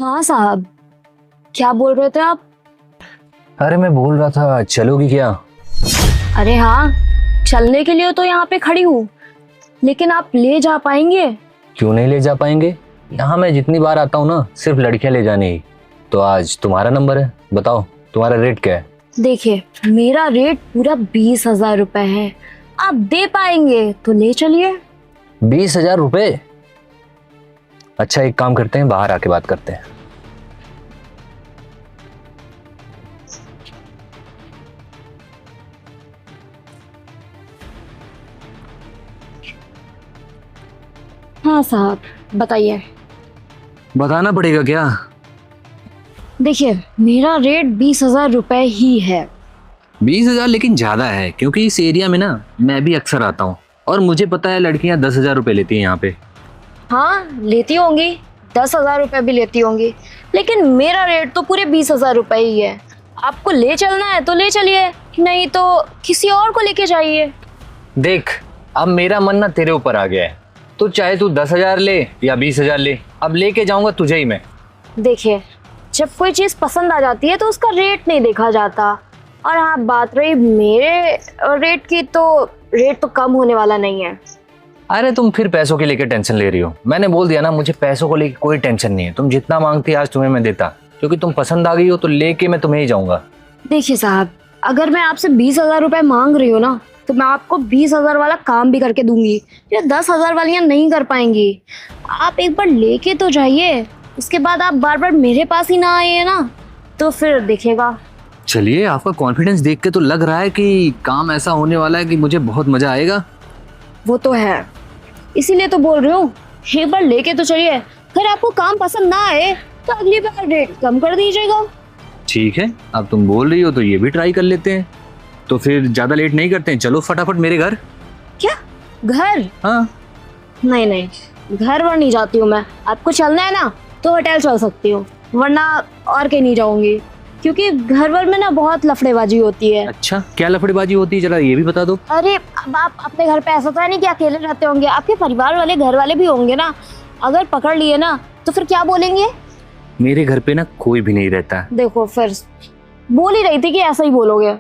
हाँ साहब, क्या बोल रहे थे आप? अरे मैं बोल रहा था चलोगी क्या? अरे हाँ, चलने के लिए तो यहाँ पे खड़ी हूँ, लेकिन आप ले जा पाएंगे? क्यों नहीं ले जा पाएंगे? यहाँ मैं जितनी बार आता हूँ ना सिर्फ लड़कियां ले जाने ही। तो आज तुम्हारा नंबर है, बताओ तुम्हारा रेट क्या है? देखिए, मेरा रेट पूरा 20,000 रुपए है। आप दे पाएंगे तो ले चलिए। 20,000 रुपये? अच्छा एक काम करते हैं, बाहर आके बात करते हैं। हाँ साहब, बताइए। बताना पड़ेगा क्या? देखिए, मेरा रेट 20,000 रुपए ही है। 20,000 लेकिन ज्यादा है, क्योंकि इस एरिया में ना मैं भी अक्सर आता हूँ और मुझे पता है लड़कियां 10,000 रुपये लेती हैं यहाँ पे। हाँ, लेती होंगी, 10,000 रुपए भी लेती होंगी, लेकिन मेरा रेट तो पूरे 20,000 रुपए ही है। आपको ले चलना है तो ले चलिए, नहीं तो किसी और को लेके जाइए। देख, अब मेरा मन ना तेरे ऊपर आ गया है, तो चाहे तू 10,000 ले या 20,000 ले, अब लेके जाऊंगा तुझे ही मैं। देखिए, जब कोई चीज़ पसंद आ जाती है तो उसका रेट नहीं देखा जाता। और हाँ, बात रही मेरे रेट की, तो रेट तो कम होने वाला नहीं है। अरे तुम फिर पैसों के लेके टेंशन ले रही हो। मैंने बोल दिया ना, मुझे पैसों को लेके कोई टेंशन नहीं है। तुम जितना मांगती आज तुम्हें मैं देता, क्योंकि तुम पसंद आ गई हो तो लेके मैं तुम्हें ही जाऊंगा। देखिए साहब, अगर मैं आपसे 20,000 रुपए मांग रही हूँ ना, तो मैं आपको 20,000 वाला काम भी करके दूंगी। ये 10,000 वालियाँ नहीं कर पाएंगी। आप एक बार लेके तो जाइए, उसके बाद आप बार बार मेरे पास ही ना आइए ना, तो फिर देखिएगा। चलिए, आपका कॉन्फिडेंस देख के तो लग रहा है कि काम ऐसा होने वाला है कि मुझे बहुत मजा आएगा। वो तो है, इसीलिए तो बोल रही हूँ, एक बार लेके तो चलिए। अगर आपको काम पसंद ना आए तो अगली बार रेट कम कर दीजिएगा। ठीक है, अब तुम बोल रही हो तो ये भी ट्राई कर लेते हैं। तो फिर ज्यादा लेट नहीं करते हैं, चलो फटाफट मेरे घर। क्या घर? हाँ। नहीं नहीं, घर वर नहीं जाती हूँ मैं। आपको चलना है ना तो होटल चल सकती हूँ, वरना और कहीं नहीं जाऊंगी, क्योंकि घर वर में ना बहुत लफड़ेबाजी होती है। अच्छा, क्या लफड़ेबाजी होती है, जरा ये भी बता दो। अरे, अब आप अपने घर पे ऐसा तो है नहीं कि अकेले रहते होंगे, आपके परिवार वाले घर वाले भी होंगे ना। अगर पकड़ लिए ना तो फिर क्या बोलेंगे? मेरे घर पे ना कोई भी नहीं रहता। देखो, फिर बोल ही रही थी कि ऐसा ही बोलोगे।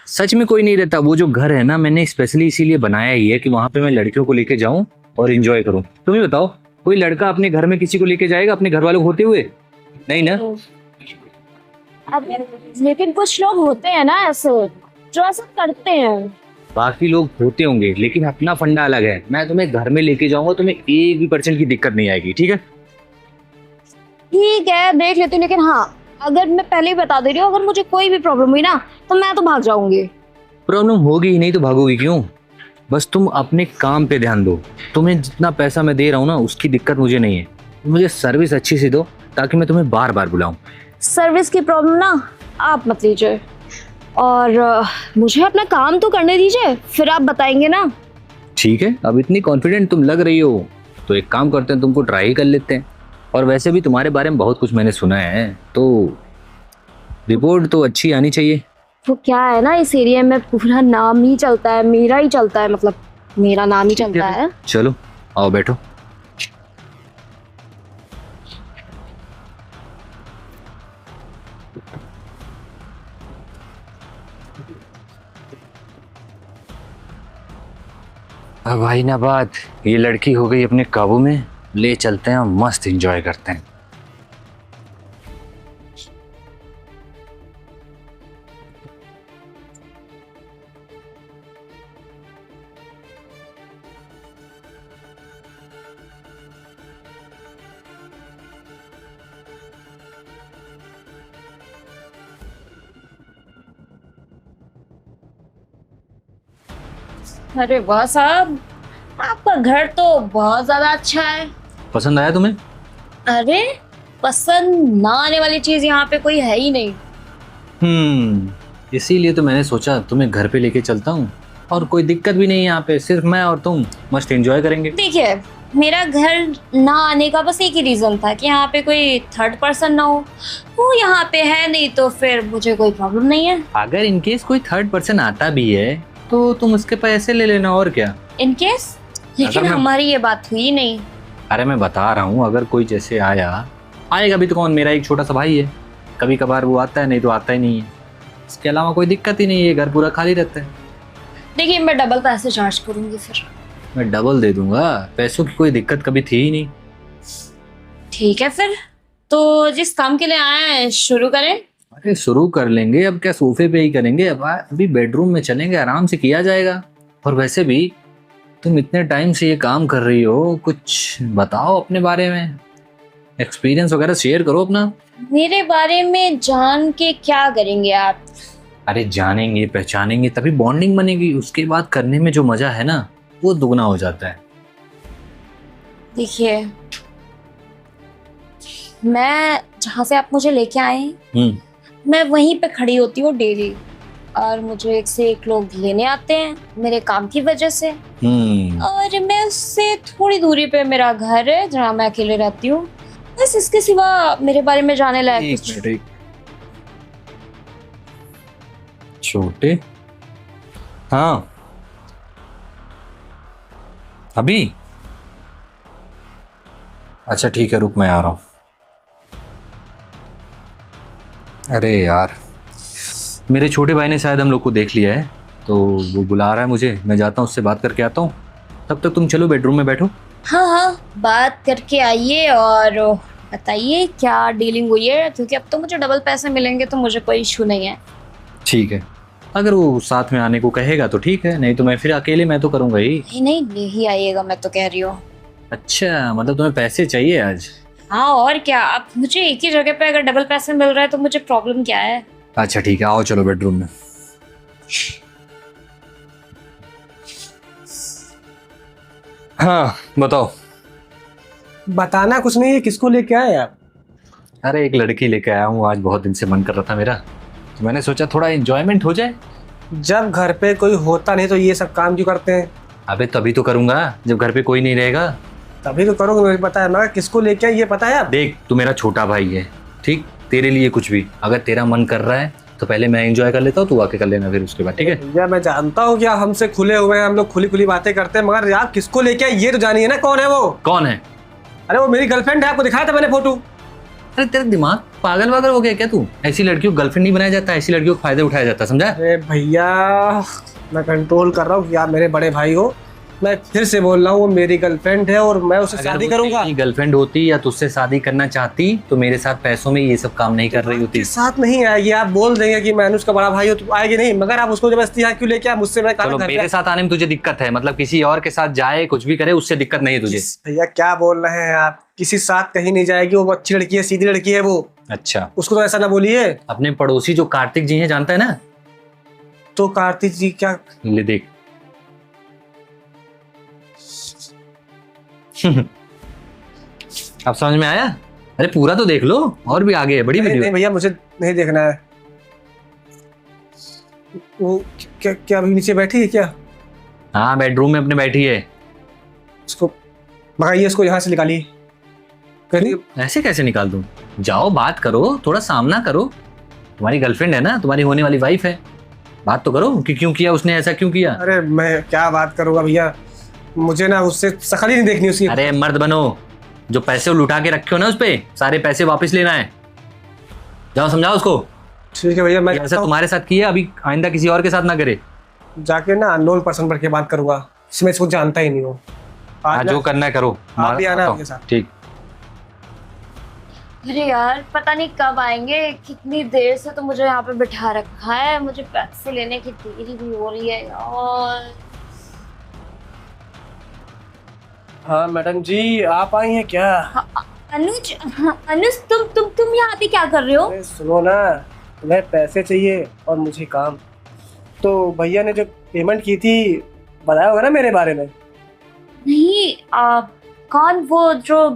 सच में कोई नहीं रहता। वो जो घर है ना, मैंने स्पेशली इसीलिए बनाया ही है कि वहां पे मैं लड़कियों को लेके जाऊं और एंजॉय करूं। तुम ही बताओ, कोई लड़का अपने घर में किसी को लेके जाएगा अपने घर वालों को होते हुए? नहीं ना। अब लेकिन कुछ लोग होते हैं ना ऐसे, जो ऐसा करते हैं। बाकी लोग होते होंगे, लेकिन अपना फंडा अलग है। मैं तुम्हें घर में लेके जाऊंगा, तुम्हें 1% की दिक्कत नहीं आएगी, ठीक है? ठीक है, देख लेती हूँ, लेकिन हाँ, अगर मैं पहले ही बता दे रही हूँ, अगर मुझे कोई भी प्रॉब्लम हुई ना तो मैं तो भाग जाऊंगी। प्रॉब्लम होगी ही नहीं तो भागोगी क्यों? बस तुम अपने काम पे ध्यान दो। तुम्हें जितना पैसा मैं दे रहा हूँ ना, उसकी दिक्कत मुझे नहीं है। मुझे सर्विस अच्छी सी दो, ताकि मैं तुम्हें बार बार बुलाऊं। सर्विस की प्रॉब्लम ना आप मत लीजिए, और मुझे अपना काम तो करने दीजिए, फिर आप बताएंगे ना। ठीक है, अब इतनी कॉन्फिडेंट तुम लग रही हो तो एक काम करते हैं, तुमको ट्राई ही कर लेते हैं। और वैसे भी तुम्हारे बारे में बहुत कुछ मैंने सुना है, तो रिपोर्ट तो अच्छी आनी चाहिए। वो क्या है ना, इस एरिया में पूरा नाम ही चलता है, मेरा ही चलता है, मतलब मेरा नाम ही चलता है। चलो आओ बैठो। अब भाई ना बात, ये लड़की हो गई अपने काबू में, ले चलते हैं और मस्त एंजॉय करते हैं। अरे वाह साहब, आपका घर तो बहुत ज्यादा अच्छा है। पसंद आया तुम्हें? अरे, पसंद ना आने वाली चीज यहाँ पे कोई है ही नहीं। इसीलिए तो मैंने सोचा तुम्हें घर पे लेके चलता हूँ, और कोई दिक्कत भी नहीं है यहाँ पे, सिर्फ मैं और तुम मस्त एंजॉय करेंगे। देखिए, मेरा घर ना आने का बस एक ही रीजन था कि यहाँ पे कोई थर्ड पर्सन ना हो। वो यहाँ पे है नहीं, तो फिर मुझे कोई प्रॉब्लम नहीं है। अगर इनकेस कोई थर्ड पर्सन आता भी है तो तुम उसके पैसे ले लेना, और क्या। इन केस, लेकिन मैं- हमारी ये बात हुई नहीं। अरे मैं बता रहा हूँ, अगर कोई जैसे आया आएगा भी तो कौन, मेरा एक छोटा सा भाई है, कभी कभार वो आता है, नहीं तो आता ही नहीं है। इसके अलावा कोई दिक्कत ही नहीं है, घर पूरा खाली रहता है। देखिए मैं डबल पैसे चार्ज करूंगी फिर। मैं डबल दे दूंगा, पैसों की कोई दिक्कत कभी थी ही नहीं। ठीक है फिर, तो जिस काम के लिए आए हैं शुरू करें। अरे शुरू कर लेंगे, अब क्या सोफे पे ही करेंगे, अब अभी बेडरूम में चलेंगे, आराम से किया जाएगा। और वैसे भी तुम इतने टाइम से ये काम कर रही हो, कुछ बताओ अपने बारे में, एक्सपीरियंस वगैरह शेयर करो अपना। मेरे बारे में जान के क्या करेंगे आप? अरे जानेंगे पहचानेंगे तभी बॉन्डिंग बनेगी, उसके बाद करने में जो मजा है ना वो दुगना हो जाता है। देखिए मैं जहाँ से आप मुझे लेके आए हैं मैं वहीं पे खड़ी होती हूँ डेली, और मुझे एक से एक लोग लेने आते हैं मेरे काम की वजह से। और मैं उससे थोड़ी दूरी पे मेरा घर है जहाँ मैं अकेले रहती हूँ। बस इसके सिवा मेरे बारे में जाने लायक कुछ। छोटे, हाँ अभी, अच्छा ठीक है रुक मैं आ रहा हूँ। अरे यार मेरे छोटे भाई ने शायद हम लोग को देख लिया है, तो वो बुला रहा है मुझे, मैं जाता हूँ उससे बात करके आता हूँ। तब तक तुम चलो बेडरूम में बैठो। हाँ हाँ, बात करके आइए और बताइए क्या डीलिंग हुई है, क्योंकि अब तो मुझे डबल पैसे मिलेंगे तो मुझे कोई इशू नहीं है। ठीक है, अगर वो साथ में आने को कहेगा तो ठीक है, नहीं तो मैं फिर अकेले मैं तो करूँगा ही। नहीं नहीं, ले ही आइएगा, मैं तो कह रही हूँ। अच्छा मतलब तुम्हें पैसे चाहिए आज? हाँ और क्या, अब मुझे एक ही जगह पे अगर डबल पैसे मिल रहा है तो मुझे प्रॉब्लम क्या है। अच्छा ठीक है, आओ चलो बेडरूम में। हाँ बताओ। बताना कुछ नहीं है, किसको लेके आए आप? अरे एक लड़की लेके आया हूँ, आज बहुत दिन से मन कर रहा था मेरा, तो मैंने सोचा थोड़ा एंजॉयमेंट हो जाए। जब घर पे कोई होता नहीं तो ये सब काम क्यों करते हैं? अबे तभी तो करूंगा जब घर पे कोई नहीं रहेगा। तभी तो करोगे, मुझे पता है। मगर किसको लेके आए ये पता है आप? देख तू मेरा छोटा भाई है, ठीक, तेरे लिए कुछ भी, अगर तेरा मन कर रहा है तो पहले मैं एंजॉय कर लेता हूँ, तू आके कर लेना फिर उसके बाद, ठीक है? भैया मैं जानता हूँ कि आप हमसे खुले हुए हैं, हम लोग खुली खुली बातें करते हैं, मगर आप किसको लेके आए ये तो जानिए ना। कौन है वो? कौन है? अरे वो मेरी गर्लफ्रेंड है, आपको दिखाया था मैंने फोटो। अरे तेरा दिमाग पागल वागल हो गया क्या तू? ऐसी लड़कियों को गर्लफ्रेंड नहीं बनाया जाता, ऐसी लड़कियों को फायदे उठाया जाता, समझा? अरे भैया मैं कंट्रोल कर रहा हूँ कि आप मेरे बड़े भाई हो। मैं फिर से बोल रहा हूँ, वो मेरी गर्लफ्रेंड है और मैं उससे शादी करूंगा। गर्लफ्रेंड होती या तुझसे शादी करना चाहती तो मेरे साथ पैसों में ये सब काम नहीं कर रही होती। साथ नहीं आएगी, आप बोल देंगे कि मैं अनुज का बड़ा भाई हूँ तो आएगी नहीं, मगर आप उसको जबरदस्ती यहाँ क्यों लेके आए? मुझसे मैं चलो मेरे साथ आने में तुझे दिक्कत है, मतलब किसी और के साथ जाए कुछ भी करे उससे दिक्कत नहीं है तुझे? भैया क्या बोल रहे हैं आप? किसी साथ कहीं नहीं जाएगी, वो अच्छी लड़की है, सीधी लड़की है वो। अच्छा उसको तो ऐसा ना बोलिए। अपने पड़ोसी जो कार्तिक जी हैं जानता है ना? तो कार्तिक जी क्या? ले देख अब समझ में आया? अरे पूरा तो देख लो, और भी आगे है बड़ी वीडियो। नहीं भैया मुझे नहीं देखना है। वो क्या क्या अभी नीचे बैठी है क्या? हाँ बेडरूम में अपने बैठी है। उसको भगाइए, इसको यहाँ से निकालिए। ऐसे कैसे निकाल दूं? जाओ बात करो, थोड़ा सामना करो, तुम्हारी गर्लफ्रेंड है ना, तुम्हारी होने वाली वाइफ है, बात तो करो कि क्यों किया उसने, ऐसा क्यों किया। अरे मैं क्या बात करूंगा भैया, मुझे ना उससे शकल ही नहीं देखनी उसकी। अरे मर्द बनो, जो पैसे लुटा के रखे हो ना उस पे सारे पैसे वापस लेना है, जाओ समझाओ उसको। ठीक है भैया, मैं ऐसा तुम्हारे साथ किया, अभी आइंदा किसी और के साथ ना करे। जाके ना अननोन पर्सन पर के बात करूंगा, इसमें इसको जानता ही नहीं हो। हाँ जो करना है करो, आप भी आना आपके साथ। ठीक। अरे यार पता नहीं कब आएंगे, कितनी देर से तो मुझे यहाँ पे बिठा रखा है, मुझे पैसे लेने की देरी भी हो रही है यार। हाँ मैडम जी आप आई हैं क्या? अनुज, अनुज तुम यहाँ पे क्या कर रहे हो? अरे सुनो ना, तुम्हें पैसे चाहिए और मुझे काम। तो भैया ने जो पेमेंट की थी बताया होगा ना मेरे बारे में? नहीं, कौन वो जो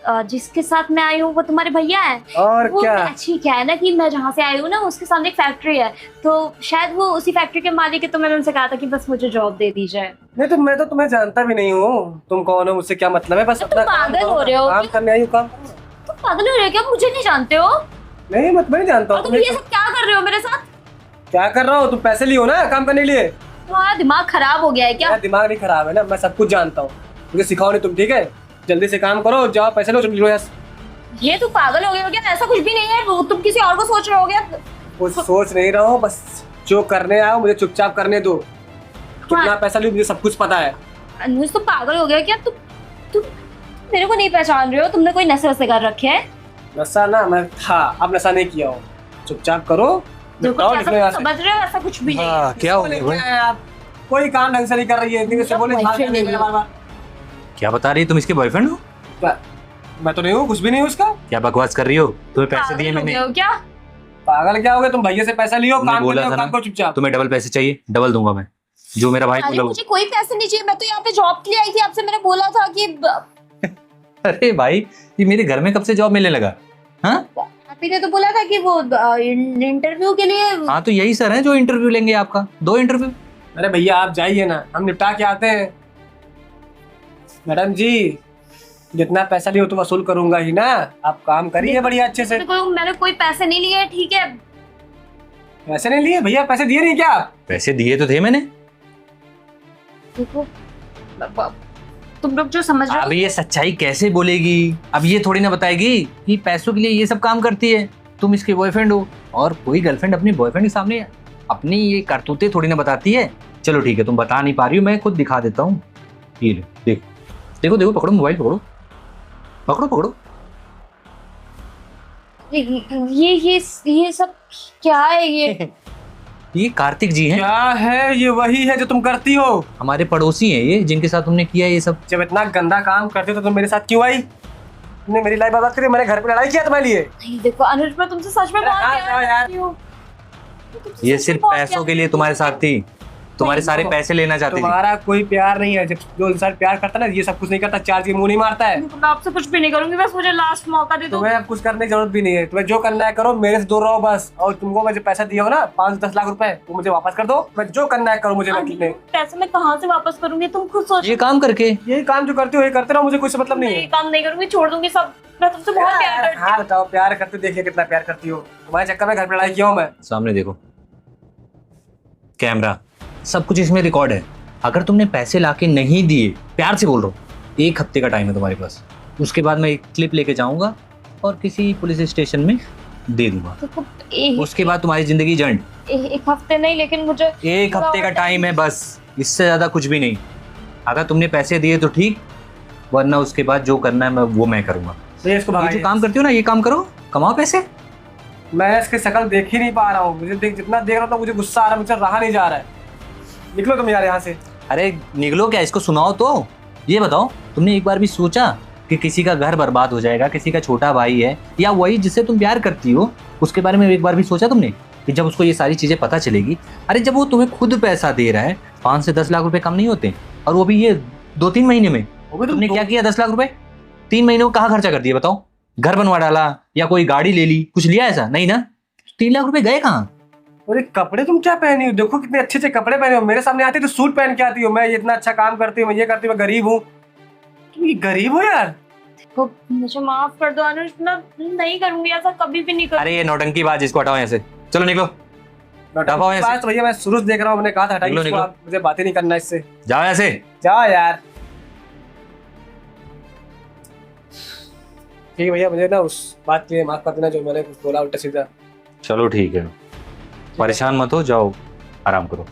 जिसके साथ मैं आई हूँ वो तुम्हारे भैया है? और वो क्या? अच्छी क्या है ना कि मैं जहाँ से आई हूँ ना उसके सामने एक फैक्ट्री है, तो शायद वो उसी फैक्ट्री के मालिक है, तो मैंने उनसे कहा था कि बस मुझे जॉब दे दी जाए। नहीं तो मैं तो तुम्हें जानता भी नहीं हूँ, तुम कौन हो, मुझसे क्या मतलब है? बस तुम अपना काम पागल करो, हो रहे हो काम क्या? करने आई हूँ, काम। तुम पागल हो रहे हो क्या? मुझे नहीं जानते हो? नहीं मैं तुम्हें नहीं जानता और हूँ। तुम ये सब क्या कर रहे हो मेरे साथ? क्या कर रहा हूँ? तुम पैसे लियो ना काम करने के लिए। तुम्हारा दिमाग खराब हो गया है क्या? मेरा दिमाग नहीं खराब है ना, मैं सब कुछ जानता हूँ, मुझे सिखाओ नहीं तुम, ठीक है? जल्दी से काम करो, जाओ पैसे लो, चलो यहाँ से। ये तू पागल हो गया ऐसा कुछ भी नहीं है, वो तुम किसी और को सोच रहे हो गया। कुछ सोच नहीं रहा हूँ, बस जो करने आया हूँ मुझे चुपचाप करने दो। कितना पैसा लूँ मुझे सब कुछ पता है। अनुज तो पागल हो गया क्या? तुम मेरे को नहीं पहचान रहे हो? तुमने कोई नशे वसे कर रखे हैं? नशा ना मैं था, अब नशा नहीं किया हूँ। चुपचाप करो, जो निपटाओ कुछ निकलो यहाँ से। समझ रहे हो ऐसा कुछ भी नहीं है। हाँ, क्या हो गया भाई? आप कोई काम ढंग से नहीं कर रही है, इतनी से बोले boyfriend भाग नहीं नहीं है। बार-बार। क्या बता रही है? तुम इसके बॉयफ्रेंड हो? मैं तो नहीं हूँ, कुछ भी नहीं हूँ उसका। क्या बकवास कर रही हो? तुम्हें पैसे दिए पागल हो मैंने, गए हो क्या? पागल क्या हो गए तुम? भैया से पैसा लियो, तुमने काम बोला करो, था ना? काम करो चुपचाप। तुम्हें डबल पैसे चाहिए, डबल दूंगा मैं, जो मेरा भाई अरे बोला। मुझे कोई पैसे नहीं चाहिए, मैं तो यहाँ पे जॉब के लिए आई थी, आपसे मैंने बोला था कि अरे भाई, ये मेरे घर में कब से जॉब मिलने लगा? हाँ आप ही ने तो बोला था कि वो इंटरव्यू के लिए। हाँ, तो यही सर है जो इंटरव्यू लेंगे आपका, 2 इंटरव्यू। अरे भैया आप जाइए ना, हम निपटा के आते हैं। मैडम जी, जितना पैसा लियो तो वसूल करूंगा ही ना, आप काम करिए बढ़िया अच्छे से। मैंने कोई पैसे नहीं लिए, ठीक है? पैसे नहीं लिए भैया? पैसे दिए नहीं क्या आप? पैसे दिए तो थे मैंने। देखो तुम लोग जो समझ रहे हो। अब ये सच्चाई कैसे बोलेगी? अब ये थोड़ी ना बताएगी कि पैसों के लिए ये सब काम करती है। तुम इसके बॉयफ्रेंड हो, और कोई गर्लफ्रेंड अपने बॉयफ्रेंड के सामने अपनी ये करतूतें थोड़ी ना बताती है। चलो ठीक है, तुम बता नहीं पा रही हो, मैं खुद दिखा देता हूँ। ये लो, देखो देखो, पकड़ो मोबाइल, पकड़ो पकड़ो पकड़ो। ये सब क्या है? ये कार्तिक जी हैं, क्या है ये? वही है जो तुम करती हो? हमारे पड़ोसी हैं ये, जिनके साथ तुमने किया ये सब। जब इतना गंदा काम करते हो तो तुम मेरे साथ क्यों आई? तुमने मेरी लाइफ बर्बाद करी, मैंने घर पे लड़ाई किया तुम्हारे लिए। नहीं देखो अनुज, मैं तुमसे सच में अरे बहुत हाँ, प्यार जाओ यार। करती हूँ। तुमसे ये सच में सिर्फ बहुत पैसों प्यार के लिए करती तुम्हारे हूँ। साथ थी, तुम्हारे सारे पैसे लेना चाहती थी। तुम्हारा कोई प्यार नहीं है। जब जो इंसान प्यार करता है ना, ये सब कुछ नहीं करता, चार्ज के मुंह नहीं मारता है। मैं आपसे कुछ भी नहीं करूंगी, बस मुझे लास्ट मौका दे दो। तुम्हें अब कुछ करने की जरूरत भी नहीं है। तुम्हें जो करना है करो, मेरे से दूर रहो बस। और तुमको मैं जो पैसा दिया हो ना, 5-10 लाख रुपए, वो मुझे वापस कर दो। मैं जो करना है करो, मुझे वकील नहीं। पैसे मैं कहाँ से वापस करूंगी? तुम खुद सोचो। ये काम करके यही काम जो करते हो ये करते रहो, मुझे कुछ मतलब नहीं मैं ये है। काम नहीं करूंगी, छोड़ दूंगी सब। मैं तुमसे बहुत प्यार करती हूँ। हाँ बताओ, प्यार करते, देखिए कितना प्यार करती हो। तुम्हारे चक्कर में घर पे लड़ाई किया हूँ मैं। सामने देखो, कैमरा, सब कुछ इसमें रिकॉर्ड है। अगर तुमने पैसे लाके नहीं दिए, प्यार से बोल रहा हूँ, 1 हफ्ते का टाइम है तुम्हारे पास। उसके बाद मैं एक क्लिप लेके जाऊंगा और किसी पुलिस स्टेशन में दे दूंगा। देखो, उसके बाद तुम्हारी जिंदगी जंड। एक हफ्ते नहीं, लेकिन मुझे 1 हफ्ते का टाइम है बस, इससे ज्यादा कुछ भी नहीं। अगर तुमने पैसे दिए तो ठीक, वरना उसके बाद जो करना है वो मैं करूंगा। भैया इसको ये जो भगाइए। काम करती हो ना, ये काम करो, कमाओ पैसे। मैं इसकी शक्ल देख ही नहीं पा रहा हूँ। मुझे जितना देख रहा था मुझे गुस्सा आ रहा है, मुझसे रहा नहीं जा रहा है। निकलो तुम यार यहाँ से। अरे निकलो क्या, इसको सुनाओ तो। ये बताओ, तुमने एक बार भी सोचा कि किसी का घर बर्बाद हो जाएगा, किसी का छोटा भाई है या वही जिससे तुम प्यार करती हो, उसके बारे में एक बार भी सोचा तुमने कि जब उसको ये सारी चीजें पता चलेगी? अरे जब वो तुम्हें खुद पैसा दे रहा है, 5 से 10 लाख रुपए कम नहीं होते, और वो भी ये 2-3 महीने में। तुमने क्या किया? 10 लाख रुपए 3 महीने को कहाँ खर्चा कर दिया बताओ? घर बनवा डाला या कोई गाड़ी ले ली, कुछ लिया ऐसा? नहीं ना। 3 लाख रुपए गए कहाँ? अरे कपड़े तुम क्या पहनी हो? देखो कितने अच्छे अच्छे कपड़े पहने हो। मेरे सामने आती तो सूट पहन के आती हो। मैं ये इतना अच्छा काम करती हूँ, मैं ये करती हूँ, मैं गरीब हूँ। तुम ये गरीब हो यार? देखो, मुझे माफ कर दो अनुज, मैं नहीं करूंगी ऐसा, कभी भी नहीं करूंगी। अरे ये नौटंकी बाज, इसको हटाओ यहाँ से। चलो निकलो, दफा हो यहाँ से। बात तो भैया मैं शुरू से देख रहा हूँ, मैंने कहा था हटाइए निकलो, इसको, निकलो। आप मुझे बातें नहीं करना इससे। जाओ यहाँ से। जाओ यार। ठीक है भैया, मुझे ना उस बात के लिए माफ कर देना जो मैंने कुछ बोला उल्टा सीधा। चलो ठीक है, परेशान मत हो, जाओ आराम करो।